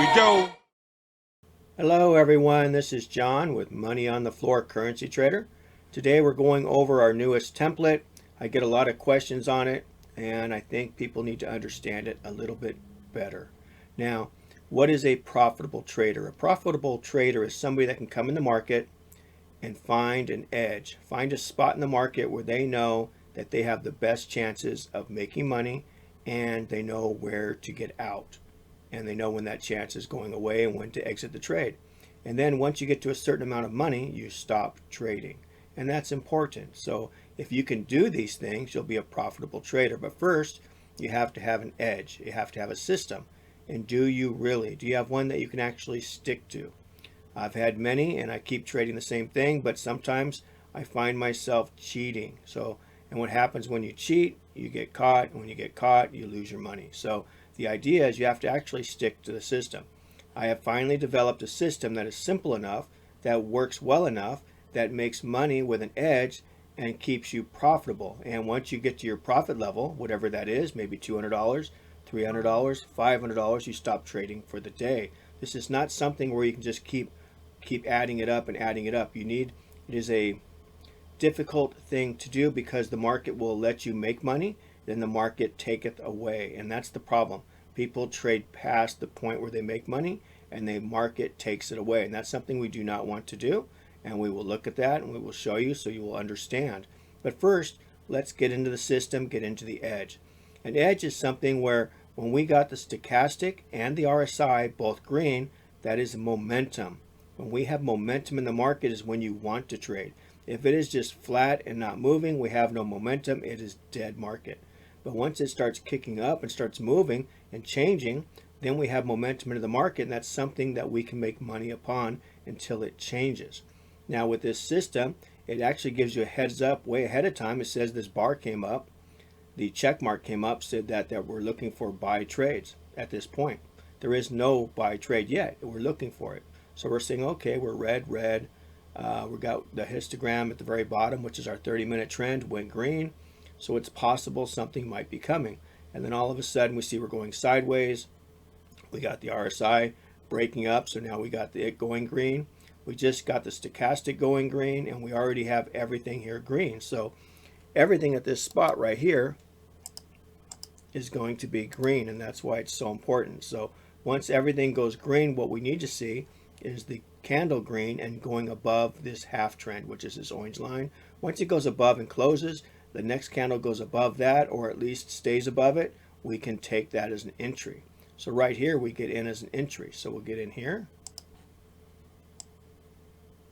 we go. Hello everyone, this is John with Money on the Floor Currency Trader. Today we're going over our newest template. I get a lot of questions on it and I think people need to understand it a little bit better. Now, what is a profitable trader? A profitable trader is somebody that can come in the market and find an edge, find a spot in the market where they know that they have the best chances of making money and they know where to get out. And they know when that chance is going away and when to exit the trade. And then once you get to a certain amount of money, you stop trading. And that's important. So if you can do these things, you'll be a profitable trader. But first, you have to have an edge. You have to have a system. And do you really? Do you have one that you can actually stick to? I've had many and I keep trading the same thing, but sometimes I find myself cheating. And what happens when you cheat, you get caught. And when you get caught, you lose your money. So the idea is you have to actually stick to the system. I have finally developed a system that is simple enough, that works well enough, that makes money with an edge and keeps you profitable. And once you get to your profit level, whatever that is, maybe $200, $300, $500, you stop trading for the day. This is not something where you can just keep adding it up and adding it up. It is a difficult thing to do because the market will let you make money, then the market taketh away. And that's the problem. People trade past the point where they make money and the market takes it away. And that's something we do not want to do. And we will look at that and we will show you so you will understand. But first, let's get into the system, get into the edge. An edge is something where when we got the stochastic and the RSI both green, that is momentum. When we have momentum in the market is when you want to trade. If it is just flat and not moving, we have no momentum, it is dead market. But once it starts kicking up and starts moving and changing, then we have momentum into the market, and that's something that we can make money upon until it changes. Now with this system, it actually gives you a heads up way ahead of time. It says this bar came up, the check mark came up, said that we're looking for buy trades at this point. There is no buy trade yet, we're looking for it. So we're saying, okay, we're red. We got the histogram at the very bottom, which is our 30-minute trend, went green. So it's possible something might be coming. And then all of a sudden we see we're going sideways. We got the RSI breaking up. So now we got it going green. We just got the stochastic going green and we already have everything here green. So everything at this spot right here is going to be green, and that's why it's so important. So once everything goes green, what we need to see is the candle green and going above this half trend, which is this orange line. Once it goes above and closes, the next candle goes above that, or at least stays above it, we can take that as an entry. So right here we get in as an entry. So we'll get in here,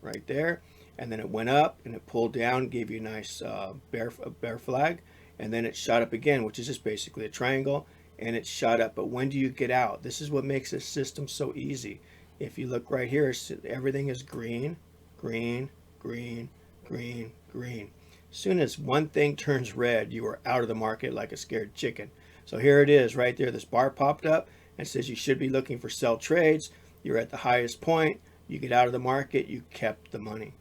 right there, and then it went up and it pulled down, gave you a nice bear flag, and then it shot up again, which is just basically a triangle, and it shot up. But when do you get out? This is what makes this system so easy. If you look right here, everything is green, green, green, green, green. As soon as one thing turns red, you are out of the market like a scared chicken. So here it is right there. This bar popped up and says you should be looking for sell trades. You're at the highest point. You get out of the market, you kept the money.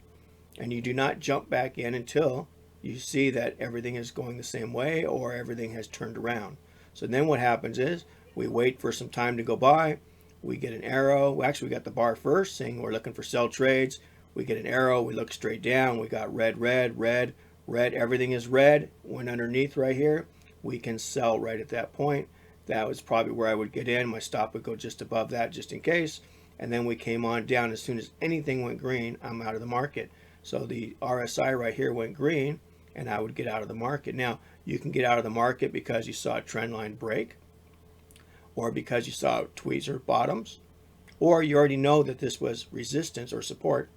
And you do not jump back in until you see that everything is going the same way or everything has turned around. So then what happens is we wait for some time to go by. We get an arrow. Well, actually, we got the bar first saying we're looking for sell trades. We get an arrow. We look straight down. We got red, red, red, red. Everything is red. Went underneath right here. We can sell right at that point. That was probably where I would get in. My stop would go just above that just in case. And then we came on down. As soon as anything went green, I'm out of the market. So the RSI right here went green and I would get out of the market. Now, you can get out of the market because you saw a trend line break, or because you saw tweezer bottoms, or you already know that this was resistance or support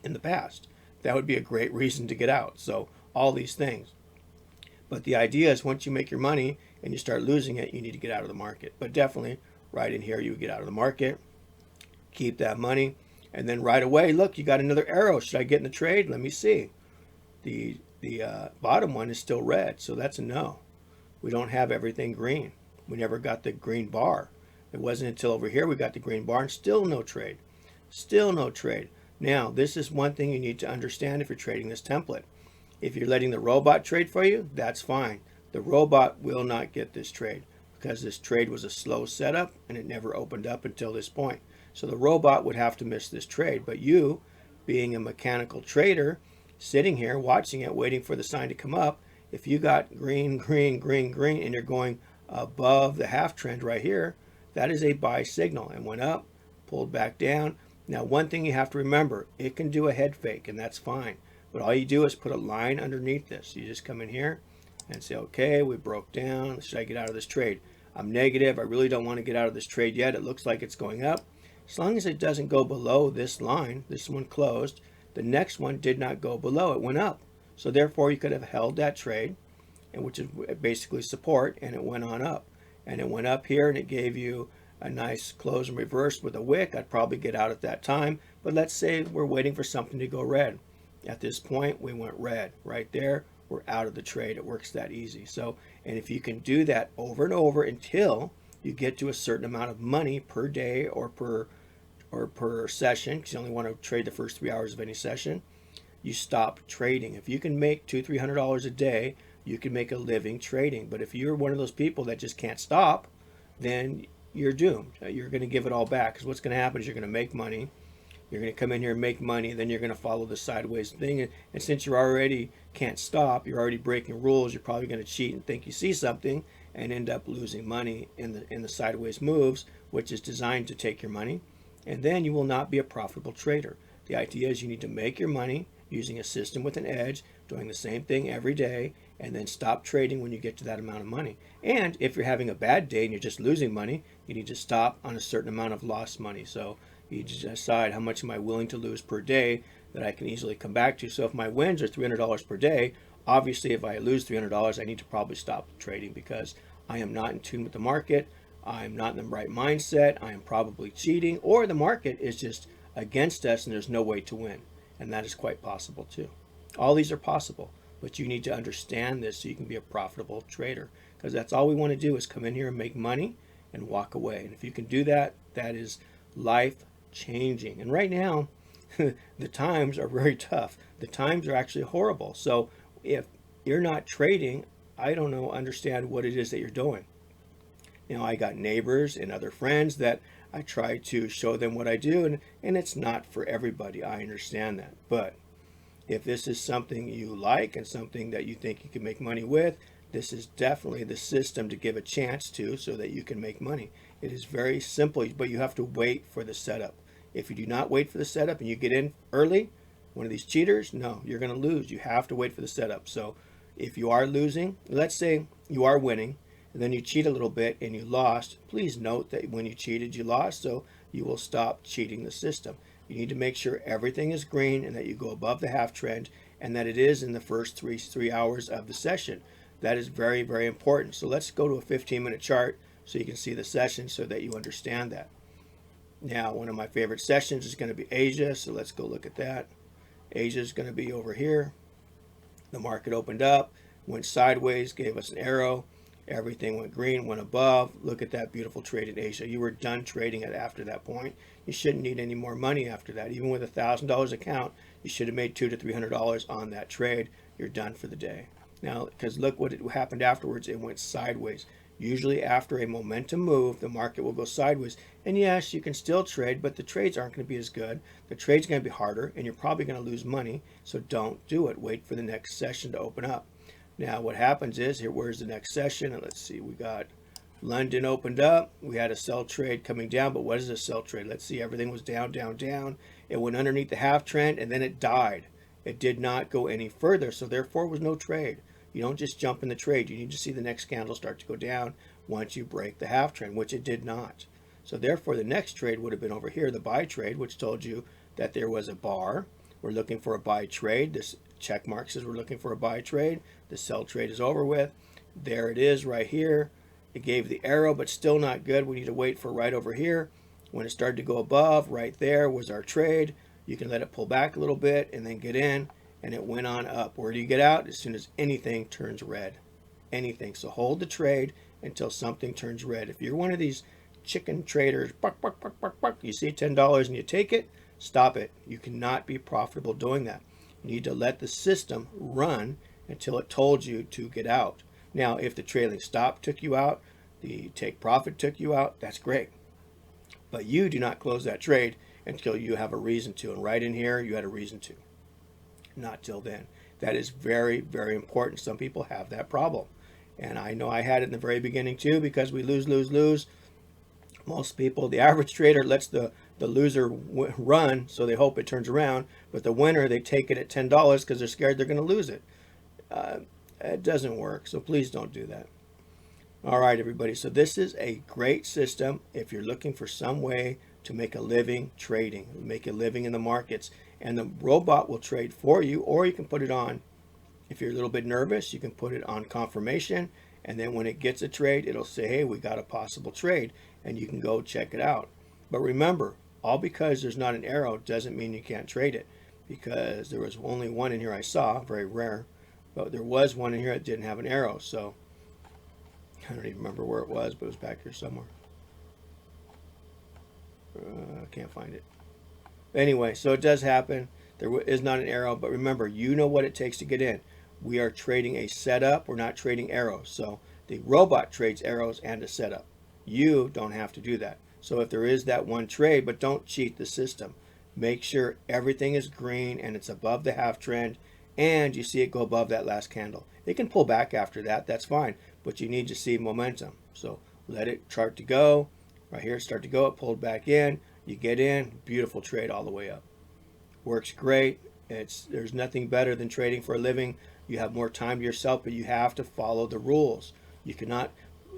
in the past. That would be a great reason to get out. So all these things. But the idea is once you make your money and you start losing it, you need to get out of the market. But definitely right in here, you would get out of the market, keep that money, and then right away, look, you got another arrow. Should I get in the trade? Let me see. The bottom one is still red, so that's a no. We don't have everything green. We never got the green bar. It wasn't until over here we got the green bar and still no trade. Still no trade. Now, this is one thing you need to understand if you're trading this template. If you're letting the robot trade for you, that's fine. The robot will not get this trade. because this trade was a slow setup and it never opened up until this point. So the robot would have to miss this trade. But you, being a mechanical trader, sitting here watching it, waiting for the sign to come up, if you got green, green, green, green, and you're going above the half trend right here, that is a buy signal, and went up, pulled back down. Now, one thing you have to remember, it can do a head fake, and that's fine. But all you do is put a line underneath this. You just come in here and say, okay, we broke down. Should I get out of this trade? I'm negative. I really don't want to get out of this trade yet. It looks like it's going up. As long as it doesn't go below this line, this one closed, the next one did not go below. It went up. So therefore, you could have held that trade, and which is basically support, and it went on up. And it went up here, and it gave you a nice close and reverse with a wick. I'd probably get out at that time. But let's say we're waiting for something to go red. At this point, we went red. Right there, we're out of the trade. It works that easy. So, and if you can do that over and over until you get to a certain amount of money per day or per session, because you only want to trade the first 3 hours of any session, you stop trading. If you can make $200-300 a day, you can make a living trading. But if you're one of those people that just can't stop, then you're doomed. You're going to give it all back, because what's going to happen is you're going to make money. You're going to come in here and make money, then you're going to follow the sideways thing. And since you already can't stop, you're already breaking rules, you're probably going to cheat and think you see something and end up losing money in the sideways moves, which is designed to take your money. And then you will not be a profitable trader. The idea is you need to make your money using a system with an edge, doing the same thing every day, and then stop trading when you get to that amount of money. And if you're having a bad day and you're just losing money, you need to stop on a certain amount of lost money. So you just decide, how much am I willing to lose per day that I can easily come back to. So if my wins are $300 per day, obviously if I lose $300, I need to probably stop trading, because I am not in tune with the market. I'm not in the right mindset. I am probably cheating, or the market is just against us and there's no way to win. And that is quite possible too. All these are possible, but you need to understand this so you can be a profitable trader, because that's all we want to do is come in here and make money and walk away. And if you can do that, that is life changing. And right now, the times are very tough. The times are actually horrible. So if you're not trading, I don't know, understand what it is that you're doing. You know, I got neighbors and other friends that I try to show them what I do, and it's not for everybody. I understand that. But if this is something you like and something that you think you can make money with, this is definitely the system to give a chance to, so that you can make money. It is very simple, but you have to wait for the setup. If you do not wait for the setup and you get in early, one of these cheaters, no, you're going to lose. You have to wait for the setup. So if you are losing, let's say you are winning, and then you cheat a little bit and you lost, please note that when you cheated, you lost, so you will stop cheating the system. You need to make sure everything is green and that you go above the half trend, and that it is in the first three hours of the session. That is very, very important. So let's go to a 15-minute chart so you can see the session so that you understand that. Now, one of my favorite sessions is going to be Asia, so let's go look at that. Asia is going to be over here. The market opened up, went sideways, gave us an arrow. Everything went green, went above. Look at that beautiful trade in Asia. You were done trading it after that point. You shouldn't need any more money after that. Even with a $1,000 account, you should have made $200 to $300 on that trade. You're done for the day. Now, because look what happened afterwards. It went sideways. Usually after a momentum move, the market will go sideways. And yes, you can still trade, but the trades aren't going to be as good. The trade's going to be harder, and you're probably going to lose money. So don't do it. Wait for the next session to open up. Now, what happens is, here, where's the next session? And let's see, we got London opened up. We had a sell trade coming down, but what is a sell trade? Let's see, everything was down, down, down. It went underneath the half trend, and then it died. It did not go any further, so therefore it was no trade. You don't just jump in the trade. You need to see the next candle start to go down once you break the half trend, which it did not. So therefore, the next trade would have been over here, the buy trade, which told you that there was a bar. We're looking for a buy trade. This check mark says we're looking for a buy trade. The sell trade is over with. There it is right here. It gave the arrow, but still not good. We need to wait for right over here. When it started to go above, right there was our trade. You can let it pull back a little bit and then get in, and it went on up. Where do you get out? As soon as anything turns red. Anything. So hold the trade until something turns red. If you're one of these chicken traders, buck, buck, buck, buck, buck, you see $10 and you take it, stop it. You cannot be profitable doing that. You need to let the system run until it told you to get out. Now, if the trailing stop took you out, The take profit took you out, that's great. But you do not close that trade until you have a reason to. And right in here, you had a reason to. Not till then. That is very, very important. Some people have that problem. And I know I had it in the very beginning too, because we lose. Most people, the average trader lets the loser run, so they hope it turns around. But the winner, they take it at $10 because they're scared they're going to lose it. It doesn't work, so please don't do that. All right, everybody. So this is a great system if you're looking for some way to make a living trading, make a living in the markets. And the robot will trade for you, or you can put it on. If you're a little bit nervous, you can put it on confirmation. And then when it gets a trade, it'll say, hey, we got a possible trade. And you can go check it out. But remember, all because there's not an arrow doesn't mean you can't trade it. Because there was only one in here I saw, very rare. But there was one in here that didn't have an arrow. So I don't even remember where it was, but it was back here somewhere. I can't find it. Anyway, so it does happen. There is not an arrow, but remember, you know what it takes to get in. We are trading a setup. We're not trading arrows. So the robot trades arrows and a setup. You don't have to do that. So if there is that one trade, but don't cheat the system. Make sure everything is green and it's above the half trend, and you see it go above that last candle. It can pull back after that. That's fine, but you need to see momentum. So let it start to go. Right here, start to go. It pulled back in. You get in. Beautiful trade all the way up. Works great. There's nothing better than trading for a living. You have more time to yourself, but you have to follow the rules. You cannot.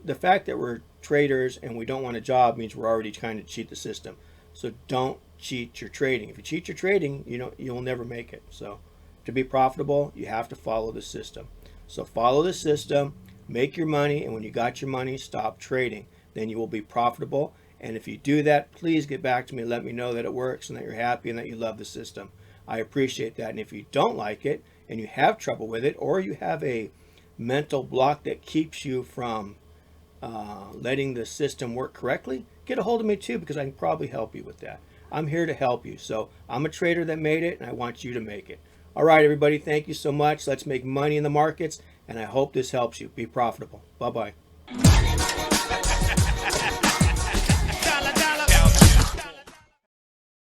The fact that we're traders and we don't want a job means we're already trying to cheat the system. So don't cheat your trading. If you cheat your trading, you'll never make it. So to be profitable, you have to follow the system. So follow the system, make your money, and when you got your money, stop trading. Then you will be profitable. And if you do that, please get back to me and let me know that it works and that you're happy and that you love the system. I appreciate that. And if you don't like it and you have trouble with it, or you have a mental block that keeps you from letting the system work correctly, get a hold of me too, because I can probably help you with that. I'm here to help you. So I'm a trader that made it, and I want you to make it. All right, everybody, thank you so much. Let's make money in the markets, and I hope this helps you. Be profitable. Bye-bye.